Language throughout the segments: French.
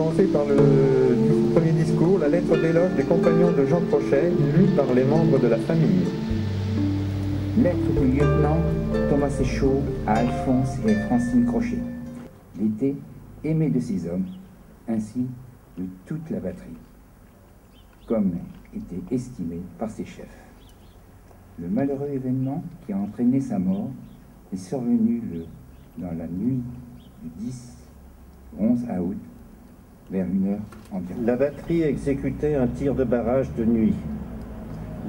commencer par le premier discours, la lettre d'éloge des compagnons de Jean Crochet, lue par les membres de la famille. Lettre du lieutenant Thomas Séchaud à Alphonse et Francine Crochet. L'été aimé de ces hommes, ainsi de toute la batterie, comme était estimé par ses chefs. Le malheureux événement qui a entraîné sa mort est survenu dans la nuit du 10-11 août, vers 1h environ. La batterie exécutait un tir de barrage de nuit.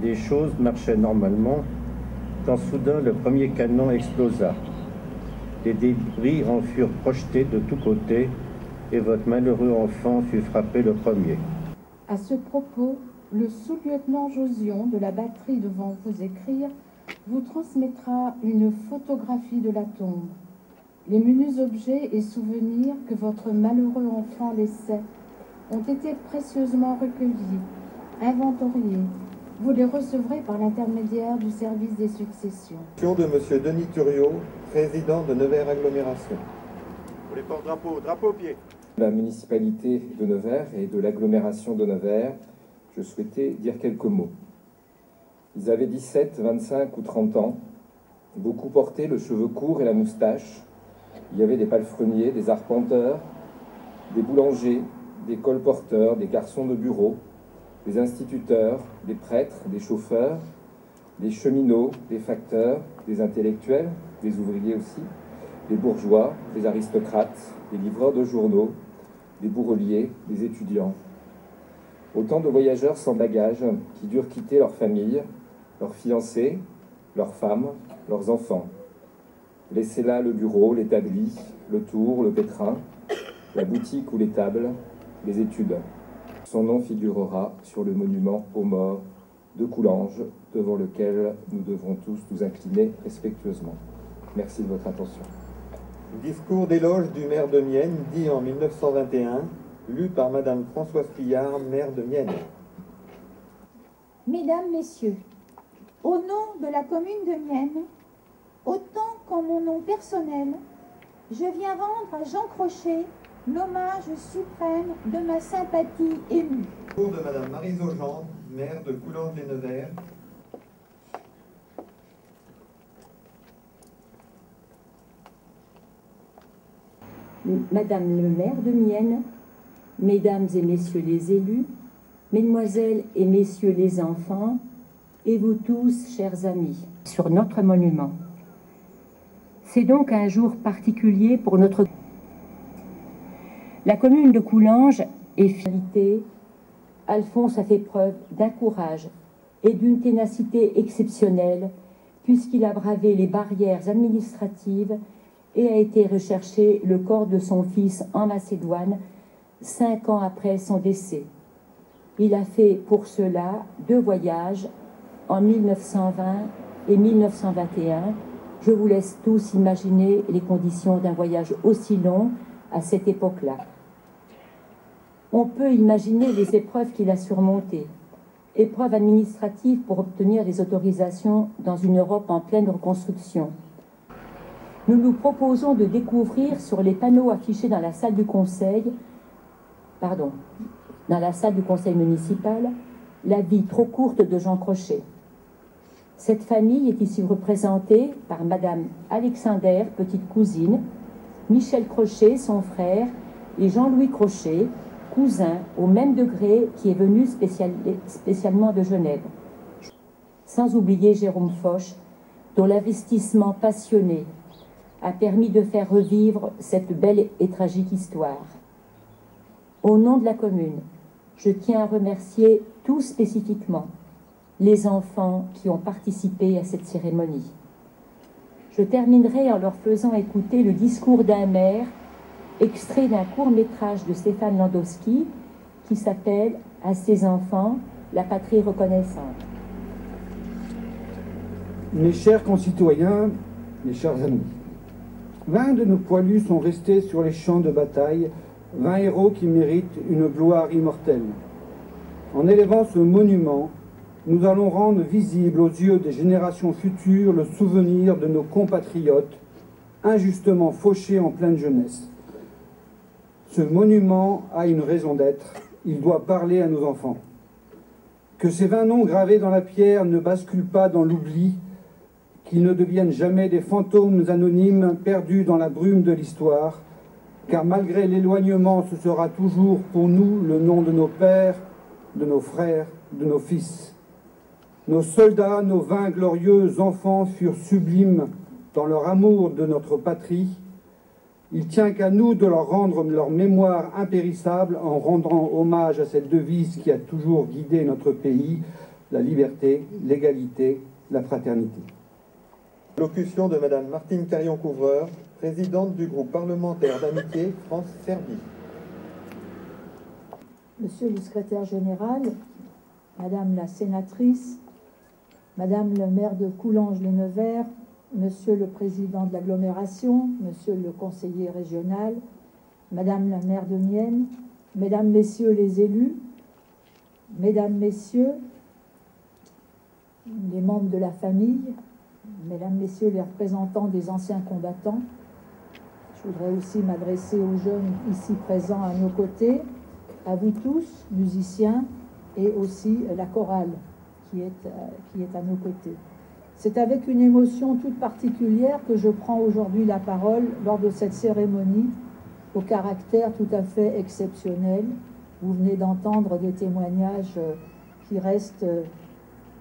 Les choses marchaient normalement quand soudain le premier canon explosa. Les débris en furent projetés de tous côtés et votre malheureux enfant fut frappé le premier. À ce propos, le sous-lieutenant Josion de la batterie devant vous écrire vous transmettra une photographie de la tombe. Les menus objets et souvenirs que votre malheureux enfant laissait ont été précieusement recueillis, inventoriés. Vous les recevrez par l'intermédiaire du service des successions. De M. Denis Thuriot, président de Nevers Agglomération. Pour les porte-drapeaux, drapeau au pied. La municipalité de Nevers et de l'agglomération de Nevers, je souhaitais dire quelques mots. Ils avaient 17, 25 ou 30 ans. Beaucoup portaient le cheveu court et la moustache. Il y avait des palefreniers, des arpenteurs, des boulangers, des colporteurs, des garçons de bureau, des instituteurs, des prêtres, des chauffeurs, des cheminots, des facteurs, des intellectuels, des ouvriers aussi, des bourgeois, des aristocrates, des livreurs de journaux, des bourreliers, des étudiants. Autant de voyageurs sans bagages qui durent quitter leur famille, leurs fiancés, leurs femmes, leurs enfants. Laisser là le bureau, l'établi, le tour, le pétrin, la boutique ou les tables, les études. Son nom figurera sur le monument aux morts de Coulanges, devant lequel nous devrons tous nous incliner respectueusement. Merci de votre attention. Discours d'éloge du maire de Mienne, dit en 1921, lu par Madame Françoise Pillard, maire de Mienne. Mesdames, Messieurs, au nom de la commune de Mienne, autant qu'en mon nom personnel, je viens rendre à Jean Crochet l'hommage suprême de ma sympathie émue. Discours de Madame Marie Zogendre, maire de Coulanges-les-Nevers. Madame le maire de Mienne, Mesdames et Messieurs les élus, Mesdemoiselles et Messieurs les enfants, et vous tous, chers amis, sur notre monument. C'est donc un jour particulier pour notre... La commune de Coulanges est fidélité. Alphonse a fait preuve d'un courage et d'une ténacité exceptionnelle, puisqu'il a bravé les barrières administratives et a été rechercher le corps de son fils en Macédoine 5 ans après son décès. Il a fait pour cela 2 voyages en 1920 et 1921. Je vous laisse tous imaginer les conditions d'un voyage aussi long à cette époque-là. On peut imaginer les épreuves qu'il a surmontées. Épreuves administratives pour obtenir des autorisations dans une Europe en pleine reconstruction. Nous nous proposons de découvrir sur les panneaux affichés dans la salle du conseil, municipal, la vie trop courte de Jean Crochet. Cette famille est ici représentée par Madame Alexander, petite cousine, Michel Crochet, son frère, et Jean-Louis Crochet, cousin au même degré qui est venu spécialement de Genève. Sans oublier Jérôme Foch, dont l'investissement passionné a permis de faire revivre cette belle et tragique histoire. Au nom de la commune, je tiens à remercier tout spécifiquement les enfants qui ont participé à cette cérémonie. Je terminerai en leur faisant écouter le discours d'un maire, extrait d'un court-métrage de Stéphane Landowski qui s'appelle « À ses enfants, la patrie reconnaissante ». Mes chers concitoyens, mes chers amis, 20 de nos poilus sont restés sur les champs de bataille, 20 héros qui méritent une gloire immortelle. En élevant ce monument, nous allons rendre visible aux yeux des générations futures le souvenir de nos compatriotes injustement fauchés en pleine jeunesse. Ce monument a une raison d'être. Il doit parler à nos enfants. Que ces 20 noms gravés dans la pierre ne basculent pas dans l'oubli, qu'ils ne deviennent jamais des fantômes anonymes perdus dans la brume de l'histoire, car malgré l'éloignement, ce sera toujours pour nous le nom de nos pères, de nos frères, de nos fils. Nos soldats, nos 20 glorieux enfants furent sublimes dans leur amour de notre patrie. Il tient qu'à nous de leur rendre leur mémoire impérissable en rendant hommage à cette devise qui a toujours guidé notre pays, la liberté, l'égalité, la fraternité. Locution de Madame Martine Carillon-Couvreur, présidente du groupe parlementaire d'amitié France-Serbie. Monsieur le secrétaire général, Madame la sénatrice, Madame le maire de Coulanges-les-Nevers, Monsieur le président de l'agglomération, Monsieur le conseiller régional, Madame la maire de Mienne, Mesdames, Messieurs les élus, Mesdames, Messieurs les membres de la famille, Mesdames, Messieurs les représentants des anciens combattants, je voudrais aussi m'adresser aux jeunes ici présents à nos côtés, à vous tous, musiciens, et aussi la chorale qui est à nos côtés. C'est avec une émotion toute particulière que je prends aujourd'hui la parole lors de cette cérémonie au caractère tout à fait exceptionnel. Vous venez d'entendre des témoignages qui restent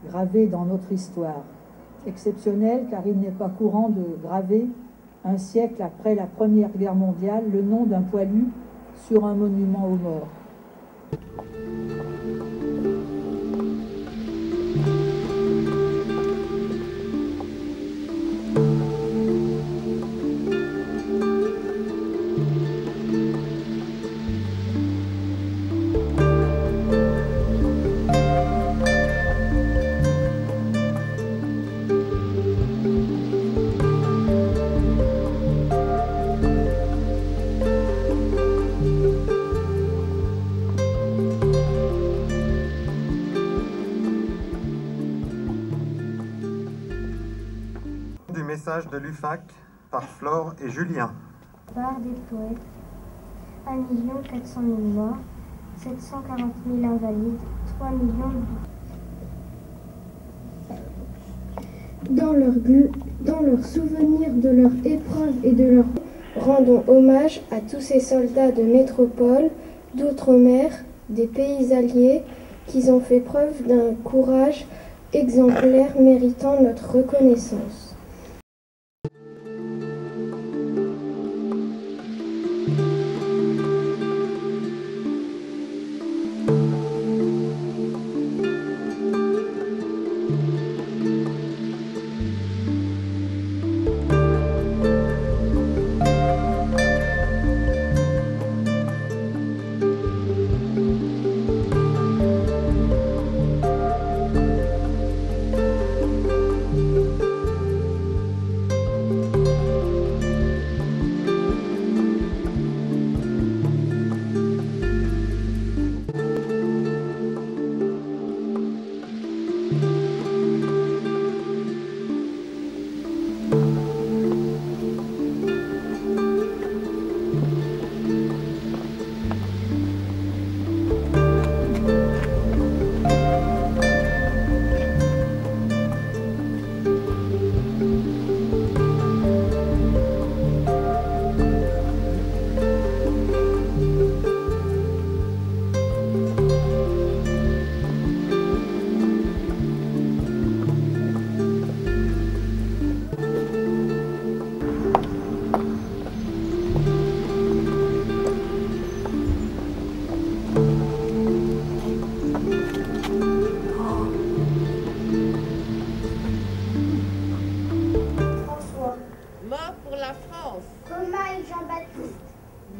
gravés dans notre histoire. Exceptionnel car il n'est pas courant de graver, un siècle après la Première Guerre mondiale, le nom d'un poilu sur un monument aux morts. Du message de l'UFAC par Flore et Julien. Par des poètes, 1 400 000 morts, 740 000 invalides, 3 millions de... Dans leur souvenir de leur épreuve et de leur... Rendons hommage à tous ces soldats de métropole, d'outre-mer, des pays alliés, qui ont fait preuve d'un courage exemplaire méritant notre reconnaissance.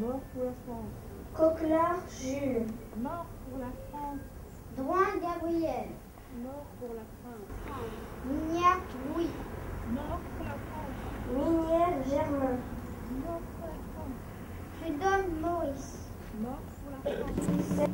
Mort pour la France. Coquelin Jules. Mort pour la France. Drouin Gabriel. Mort pour la France. Mignac Louis. Mort pour la France. Minière Germain. Mort pour la France. Prudhomme Maurice. Mort pour la France.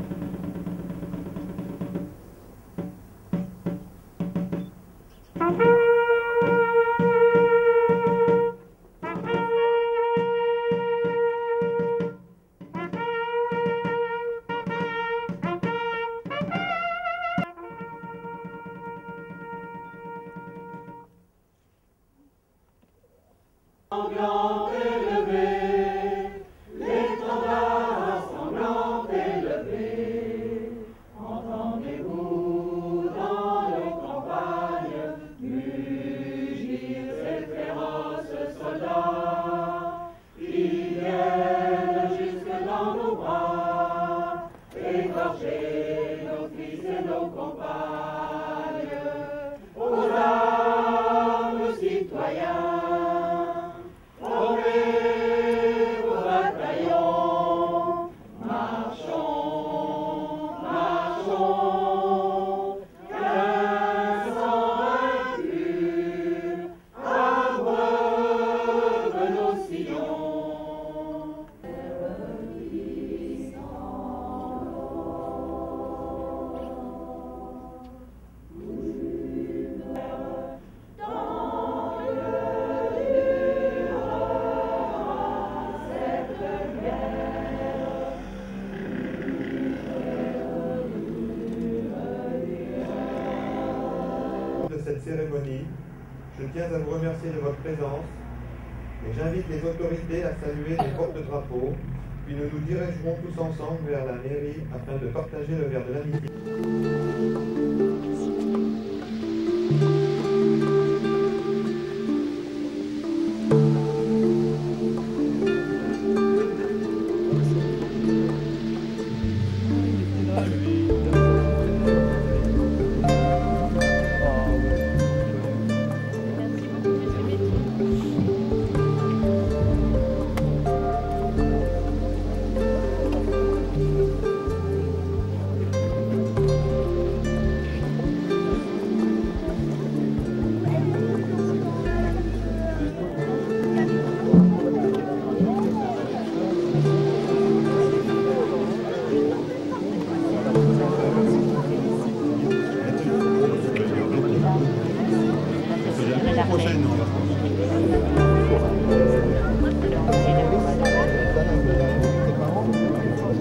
cérémonie, je tiens à vous remercier de votre présence et j'invite les autorités à saluer les porte-drapeaux, puis nous nous dirigerons tous ensemble vers la mairie afin de partager le verre de l'amitié.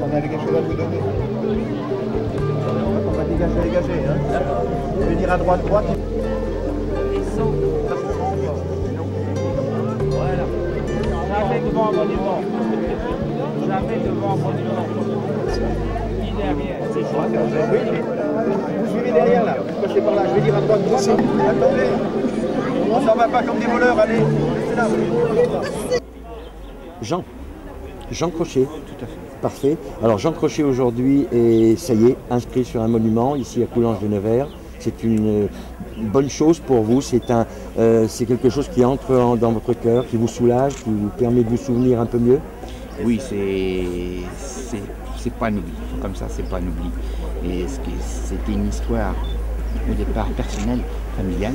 On a quelque chose à vous donner. On va dégager, hein. Venir à droite. Voilà. Jamais devant un monument. Jamais devant un monument. Ni derrière. Oui, vous suivez derrière là. Passez par là. Je vais dire à droite. Attendez. On s'en va pas comme des voleurs, allez. Restez là. Jean Crochet. Tout à fait. Parfait. Alors Jean Crochet aujourd'hui est, ça y est, inscrit sur un monument ici à Coulanges de Nevers. C'est une bonne chose pour vous, c'est quelque chose qui entre dans votre cœur, qui vous soulage, qui vous permet de vous souvenir un peu mieux. Oui, c'est pas un oubli, comme ça c'est pas un oubli. Et c'était une histoire au départ personnelle, familiale,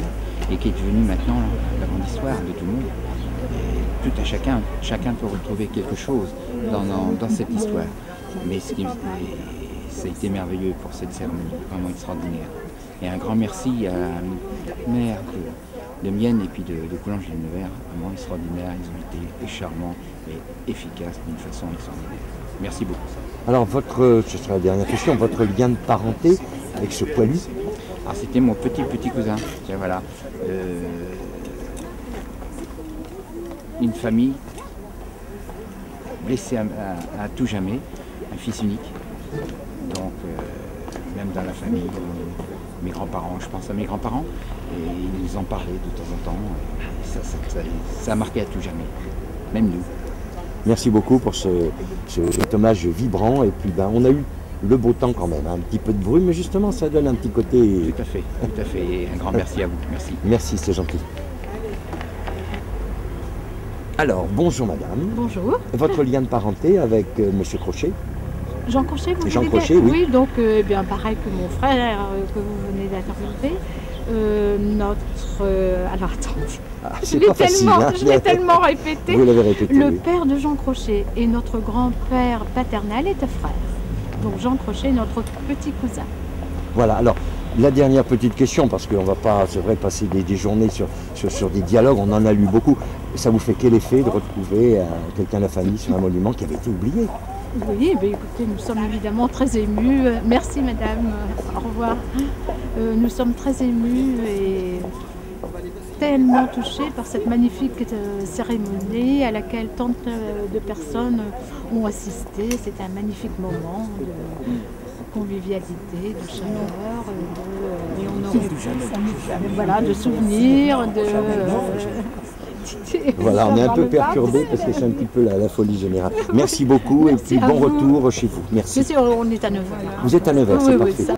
et qui est devenue maintenant la grande histoire de tout le monde. Et tout à chacun peut retrouver quelque chose dans cette histoire. Mais ça a été merveilleux pour cette cérémonie, vraiment extraordinaire. Et un grand merci à la maire de Mienne et puis de Coulanges de Nevers, vraiment extraordinaire. Ils ont été charmants et efficaces d'une façon extraordinaire. Merci beaucoup. Alors ce sera la dernière question, votre lien de parenté avec ce poilu? C'était mon petit cousin. Tiens, voilà. Une famille blessée à tout jamais, un fils unique. Donc, même dans la famille, mes grands-parents, je pense à mes grands-parents, et ils nous en parlaient de temps en temps. Ça a marqué à tout jamais, même nous. Merci beaucoup pour cet hommage vibrant. Et puis on a eu le beau temps quand même, un petit peu de bruit, mais justement ça donne un petit côté... Tout à fait. Et un grand merci à vous. Merci. Merci, c'est gentil. Alors, bonjour madame. Bonjour. Votre lien de parenté avec monsieur Crochet? Jean Crochet, vous Jean voulez Crochet, dire? oui. Oui, donc bien pareil que mon frère que vous venez d'interviewer. Alors attendez, c'est pas facile, hein. Je l'ai tellement répété. Vous l'avez répété. Le oui. père de Jean Crochet et notre grand-père paternel était frère. Donc Jean Crochet, notre petit cousin. Voilà, alors la dernière petite question, parce qu'on ne va pas, c'est vrai, passer des journées sur des dialogues, on en a lu beaucoup. Ça vous fait quel effet de retrouver quelqu'un de la famille sur un monument qui avait été oublié? Oui, écoutez, nous sommes évidemment très émus. Merci madame, au revoir. Nous sommes très émus et tellement touchés par cette magnifique cérémonie à laquelle tant de personnes ont assisté. C'était un magnifique moment de convivialité, de chaleur, de souvenirs, Voilà, on est un peu perturbé parce que c'est un petit peu la folie générale. Merci beaucoup et puis bon retour chez vous. Merci. On est à Nevers. Vous êtes à Nevers, c'est parfait. Ça.